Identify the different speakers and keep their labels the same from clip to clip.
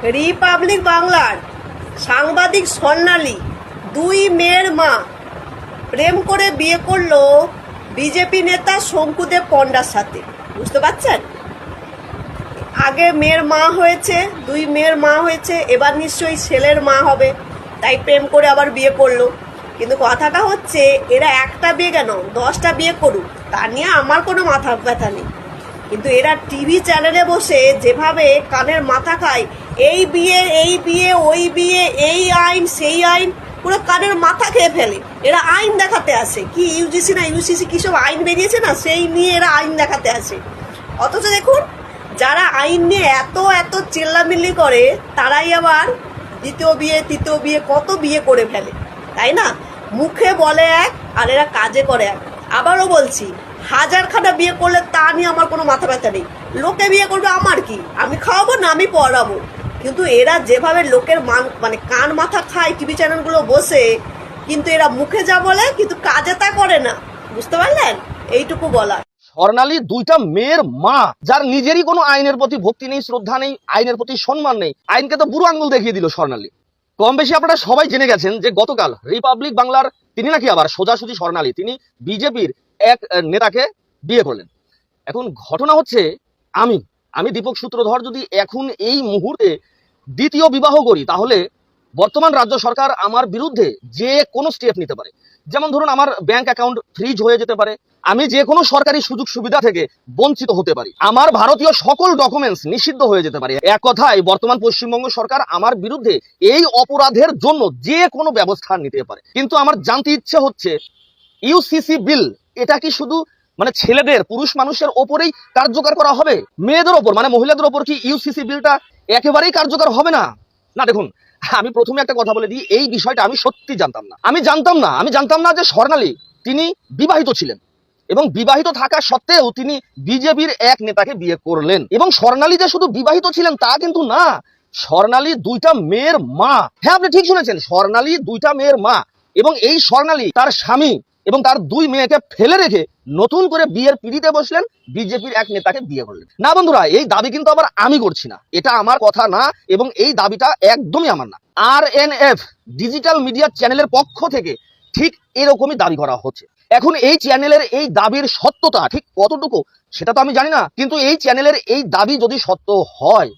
Speaker 1: Republic বাংলার সাংবাদিক স্বর্ণালী দুই মেয়ের মা প্রেম করে বিয়ে করলো বিজেপি নেতা শঙ্কুদেব পণ্ডার সাথে। বুঝতে পারছেন? আগে মেয়ের মা হয়েছে, দুই মেয়ের মা হয়েছে, এবার নিশ্চয়ই ছেলের মা হবে, তাই প্রেম করে আবার বিয়ে করলো। কিন্তু কথাটা হচ্ছে এরা একটা বিয়ে কেন 10টা বিয়ে করুক, তা নিয়ে আমার কোনো মাথা ব্যথা নেই। কিন্তু এরা টিভি চ্যানেলে বসে যেভাবে কানের মাথা খায়, এই বিয়ে ওই বিয়ে, এই আইন সেই আইন, পুরো কানের মাথা খেয়ে ফেলে। এরা আইন দেখাতে আসে, কি ইউজিসি না ইউসিসি কী সব আইন বেরিয়েছে না, সেই নিয়ে এরা আইন দেখাতে আসে। অথচ দেখুন, যারা আইন নিয়ে এত চিল্লামিল্লি করে তারাই আবার দ্বিতীয় বিয়ে তৃতীয় বিয়ে কত বিয়ে করে ফেলে, তাই না? মুখে বলে এক আর এরা কাজে করে এক। আবারও বলছি, হাজারখানা বিয়ে করলে তা নিয়ে আমার কোনো মাথা ব্যথা নেই। লোকে বিয়ে করবে আমার কি, আমি খাওয়াবো না আমি পড়াবো। কিন্তু এরা যেভাবে লোকের মানে কান মাথা খায় টিভি চ্যানেলগুলো বসে, কিন্তু এরা মুখে যা বলে কিন্তু কাজে তা করে না। বুঝতে পারলেন? এইটুকু বলার।
Speaker 2: স্বর্ণালী দুইটা মেয়ের মা, যার নিজেরই কোনো আইনের প্রতি ভক্তি নেই, শ্রদ্ধা নেই, আইনের প্রতি সম্মান নেই, আইনকে তো বুড়ো আঙ্গুল দেখিয়ে দিল স্বর্ণালী। কম বেশি আপনারা সবাই জেনে গেছেন যে গতকাল রিপাবলিক বাংলার তিনি নাকি আবার সোজাসুজি স্বর্ণালী তিনি বিজেপির এক নেতাকে বিয়ে করলেন। এখন ঘটনা হচ্ছে, আমি দীপক সূত্রধর যদি এখন এই মুহূর্তে দ্বিতীয় বিবাহ করি, তাহলে বর্তমান রাজ্য সরকার আমার বিরুদ্ধে যে কোনো স্টেপ নিতে পারে। যেমন ধরুন, আমার ব্যাংক অ্যাকাউন্ট ফ্রিজ হয়ে যেতে পারে, আমি যে কোনো সরকারি সুযোগ সুবিধা থেকে বঞ্চিত হতে পারি, আমার ভারতীয় সকল ডকুমেন্টস নিষিদ্ধ হয়ে যেতে পারে। এক কথায় বর্তমান পশ্চিমবঙ্গ সরকার আমার বিরুদ্ধে এই অপরাধের জন্য যে কোনো ব্যবস্থা নিতে পারে। কিন্তু আমার জানতে ইচ্ছে হচ্ছে, ইউসিসি বিল এটা কি শুধু মানে ছেলেদের, পুরুষ মানুষের ওপরেই কার্যকর করা হবে? মেয়েদের ওপর মানে মহিলাদের ওপর কি ইউসিসি বিলটা একেবারেই কার্যকর হবে না? না, দেখুন, আমি প্রথমে একটা কথা বলে দিই, এই বিষয়টা আমি সত্যি জানতাম না। আমি জানতাম না যে স্বর্ণালী তিনি বিবাহিত ছিলেন, এবং বিবাহিত থাকা সত্ত্বেও তিনি বিজেপির এক নেতাকে বিয়ে করলেন। এবং স্বর্ণালী যে শুধু বিবাহিত ছিলেন তা কিন্তু না, স্বর্ণালী দুইটা মেয়ের মা। হ্যাঁ, আপনি ঠিক শুনেছেন, স্বর্ণালী দুইটা মেয়ের মা। এবং এই স্বর্ণালী তার স্বামী এবং তার দুই মেয়েকে ফেলে রেখে নতুন করে বিয়ের পিড়িতে বসলেন, বিজেপির এক নেতাকে বিয়ে করলেন। না বন্ধুরা, এই দাবি কিন্তু আবার আমি করছি না, এটা আমার কথা না, এবং এই দাবিটা একদমই আমার না। RNF ডিজিটাল মিডিয়া চ্যানেলের পক্ষ থেকে ঠিক এরকমই দাবি করা হচ্ছে। এখন এই চ্যানেলের এই দাবির সত্যতা ঠিক কতটুকু সেটা তো আমি জানি না, কিন্তু এই চ্যানেলের এই দাবি যদি সত্য হয়,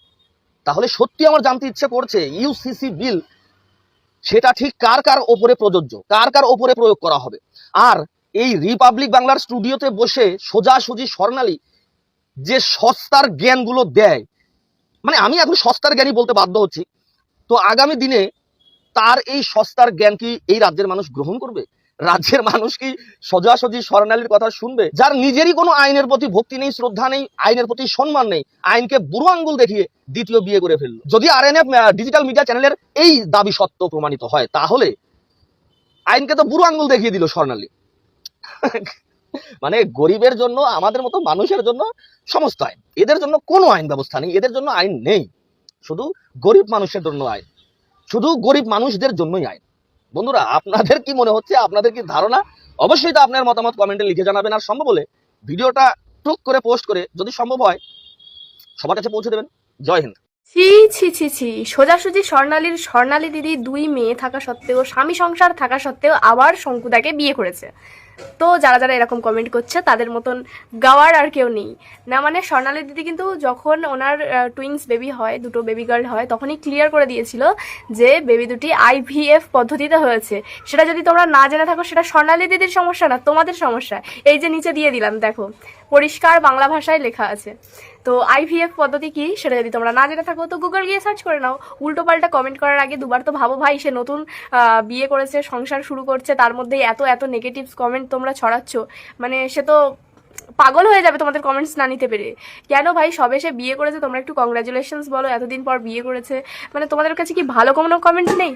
Speaker 2: তাহলে সত্যি আমার জানতে ইচ্ছে করছে ইউসিসি বিল সেটা ঠিক কার কার ওপরে প্রযোজ্য, কার কার ওপরে প্রয়োগ করা হবে। আর এই রিপাবলিক বাংলার স্টুডিওতে বসে সোজাসুজি স্বর্ণালী যে সস্তার জ্ঞানগুলো দেয়, মানে আমি এখন সস্তার জ্ঞানই বলতে বাধ্য হচ্ছি। তো আগামী দিনে তার এই সস্তার জ্ঞান কি এই রাজ্যের মানুষ গ্রহণ করবে? রাজ্যের মানুষ কি সোজাসুজি স্বর্ণালীর কথা শুনবে, যার নিজেরই কোনো আইনের প্রতি ভক্তি নেই, শ্রদ্ধা নেই, আইনের প্রতি সম্মান নেই, আইনকে বুড়ো আঙ্গুল দেখিয়ে দ্বিতীয় বিয়ে করে ফেললো? যদি RNF ডিজিটাল মিডিয়া চ্যানেলের এই দাবি সত্য প্রমাণিত হয়, তাহলে আইনকে তো বুড়ো আঙ্গুল দেখিয়ে দিল স্বর্ণালী। মানে গরিবের জন্য, আমাদের মতো মানুষের জন্য সমস্ত আইন, এদের জন্য কোনো আইন ব্যবস্থা নেই, এদের জন্য আইন নেই, শুধু গরিব মানুষের জন্য আইন, শুধু গরিব মানুষদের জন্যই আইন। বন্ধুরা, আপনাদের কি মনে হচ্ছে, আপনাদের কি ধারণা? অবশ্যই তো আপনার মতামত কমেন্টে লিখে জানাবেন। আর সম্ভব হলে ভিডিওটা টুক করে পোস্ট করে যদি সম্ভব হয় সবার কাছে পৌঁছে দেবেন। জয় হিন্দ।
Speaker 3: ছি ছি ছি ছি, সোজাসুজি স্বর্ণালী দিদি দুই মেয়ে থাকা সত্ত্বেও, স্বামী সংসার থাকা সত্ত্বেও আবার শঙ্কুদাকে বিয়ে করেছে। তো যারা যারা এরকম কমেন্ট করছে তাদের মতন গাওয়ার আর কেউ নেই না। মানে স্বর্ণালী দিদি কিন্তু যখন ওনার টুইন্স বেবি হয়, দুটো বেবি গার্ল হয়, তখনই ক্লিয়ার করে দিয়েছিল যে বেবি দুটি IVF পদ্ধতিতে হয়েছে। সেটা যদি তোমরা না জেনে থাকো, সেটা স্বর্ণালী দিদির সমস্যা না, তোমাদের সমস্যা। এই যে নিচে দিয়ে দিলাম, দেখো পরিষ্কার বাংলা ভাষায় লেখা আছে। তো IVF পদ্ধতি কি সেটা যদি তোমরা না জেনে থাকো, তো গুগল গিয়ে সার্চ করে নাও। উল্টো পাল্টা কমেন্ট করার আগে দুবার তো ভাবো ভাই, সে নতুন বিয়ে করেছে, সংসার শুরু করছে, তার মধ্যে এত নেগেটিভস কমেন্ট তোমরা ছড়াচ্ছ, মানে সে তো পাগল হয়ে যাবে তোমাদের কমেন্টস না নিতে পেরে। কেন ভাই, সবে সে বিয়ে করেছে, তোমরা একটু কংগ্রাচুলেশনস বলো, এতদিন পর বিয়ে করেছে, মানে তোমাদের কাছে কি ভালো কোনো কমেন্ট নেই?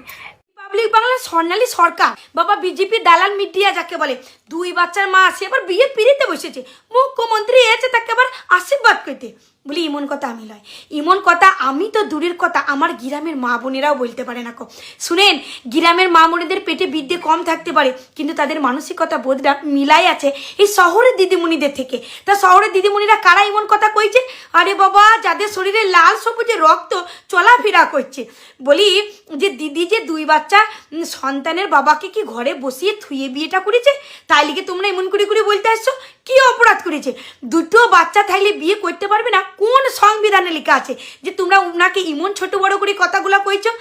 Speaker 4: রিপাবলিক বাংলা স্বর্ণালী সরকার, বাবা বিজেপি দালাল মিডিয়া যাকে বলে, দুই বাচ্চার মা, সে আবার বিয়ে পিড়িতে বসেছে, মুখ্যমন্ত্রী এসে তাকে আবার আশীর্বাদ করতে। বলি ইমন কথা আমি লয়, ইমন কথা আমি তো দূরের কথা, আমার গ্রামের মা বোনেরাও বলতে পারে না। শুনেন, গ্রামের মা বোনেদের পেটে বিদ্যে কম থাকতে পারে, কিন্তু তাদের মানসিকতা বোধটা মিলাই আছে এই শহরের দিদিমণিদের থেকে। তা শহরের দিদিমণিরা কারা ইমন কথা কইছে? আরে বাবা, যাদের শরীরে লাল সবুজে রক্ত চলাফেরা করছে। বলি যে দিদি যে 2 বাচ্চা সন্তানের বাবাকে কি ঘরে বসিয়ে থুয়ে বিয়েটা করেছে, তাই লিগে তোমরা এমন করে করে বলতে আসছো? কি অপরাধ করেছে? 2 বাচ্চা থাকলে বিয়ে করতে পারবে না? কোন সংবিধানে লেখা আছে যে তোমরা উনাকে ইমন ছোট বড় করে কথাগুলো কইছো?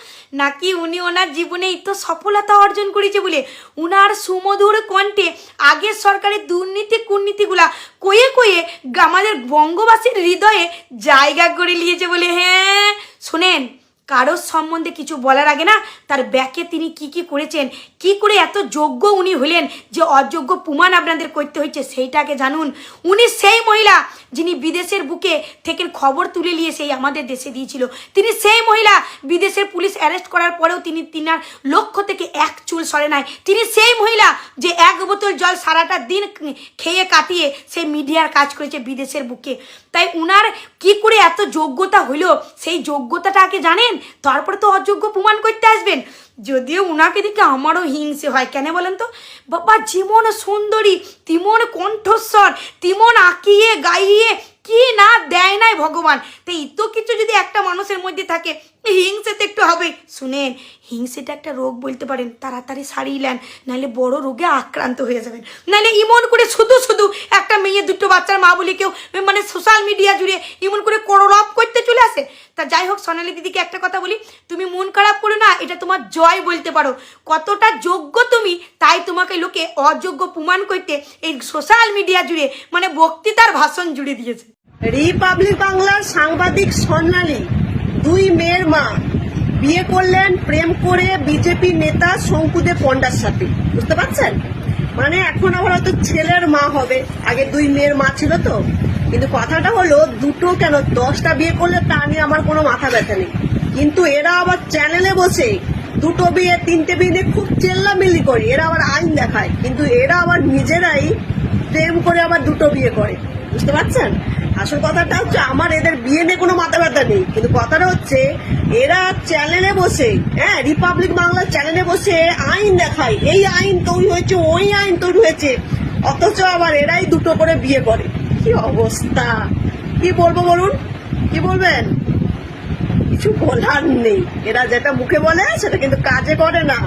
Speaker 4: নাকি উনি ওনার জীবনে এই তো সফলতা অর্জন করেছে বলে উনার সুমধুর কণ্ঠে আগের সরকারের দুর্নীতি কুর্নীতিগুলা কয়ে কয়ে আমাদের বঙ্গবাসীর হৃদয়ে জায়গা করে নিয়েছে বলে? হ্যাঁ, শোনেন, কারোর সম্বন্ধে কিছু বলার আগে না তার ব্যাকে তিনি কি কি করেছেন, কি করে এত যোগ্য উনি হলেন যে অযোগ্য প্রমাণ আপনাদের করতে হয়েছে সেইটাকে জানুন। উনি সেই মহিলা যিনি বিদেশের বুকে থেকে খবর তুলে নিয়ে সেই আমাদের দেশে দিয়েছিল। তিনি সেই মহিলা বিদেশের পুলিশ অ্যারেস্ট করার পরেও তিনি তিনার লক্ষ্য থেকে 1 চুল সরে নাই। তিনি সেই মহিলা যে 1 বোতল জল সারাটা দিন খেয়ে কাটিয়ে সেই মিডিয়ার কাজ করেছে বিদেশের বুকে। তাই উনার কি করে এত যোগ্যতা হইল সেই যোগ্যতাটাকে জানেন, তারপরে তো অযোগ্য প্রমাণ করতে আসবেন। যদিও উনাকে দেখে আমারও হিংসে হয়। কেন বলেন তো? বাবা, যেমন সুন্দরী, তেমন কণ্ঠস্বর, তেমন আঁকিয়ে গাইয়ে কি না দেয় নাই ভগবান। তাই এত কিছু যদি একটা মানুষের মধ্যে থাকে, হিংসে তো একটু হবে। শুনেন, হিংসেটা একটা রোগ বলতে পারেন, তাড়াতাড়ি সারিয়ে নেন, নাহলে বড় রোগে আক্রান্ত হয়ে যাবেন। নাহলে ইমন করে শুধু শুধু একটা মেয়ে 2 বাচ্চার মা বলে কেউ মানে সোশ্যাল মিডিয়া জুড়ে ইমন করে করলাপ করতে চলে আসে। তা যাই হোক, সোনালী দিদিকে একটা কথা বলি, তুমি মন খারাপ করো না, এটা তোমার জয় বলতে পারো। কতটা যোগ্য তুমি, তাই তোমাকে লোকে অযোগ্য প্রমাণ করতে এই সোশ্যাল মিডিয়া জুড়ে মানে বক্তৃতার ভাষণ জুড়ে দিয়েছে।
Speaker 1: রিপাবলিক বাংলার সাংবাদিক স্বর্ণালী 2 মেয়ের মা বিয়ে করলেন প্রেম করে বিজেপি নেতা শঙ্কুদেব পণ্ডার সাথে। বুঝতে পারছেন? মানে এখন আবার হয়তো ছেলের মা হবে, আগে 2 মেয়ের মা ছিল তো। কিন্তু কথাটা হলো 2 কেন 10টা বিয়ে করলে তা নিয়ে আমার কোনো মাথা ব্যথা নেই। কিন্তু এরা আবার চ্যানেলে বসে 2 বিয়ে 3টে বিয়ে নিয়ে খুব চেল্লামিল্লি করে, এরা আবার আইন দেখায়, কিন্তু এরা আবার নিজেরাই প্রেম করে আবার 2 বিয়ে করে। বুঝতে পারছেন? আসল কথাটা হচ্ছে আমার এদের বিয়ে নিয়ে কোনো মাথা ব্যথা নেই, কিন্তু কথাটা হচ্ছে এরা চ্যানেলে বসে, হ্যাঁ, রিপাবলিক বাংলার চ্যানেলে বসে আইন দেখায়, এই আইন তৈরি হয়েছে, ওই আইন তৈরি হয়েছে, অথচ আবার এরাই 2 করে বিয়ে করে। কি অবস্থা! কি বলবো বলুন? কি বলবেন? কিছু বলার নেই। এরা যেটা মুখে বলে সেটা কিন্তু কাজে করে না।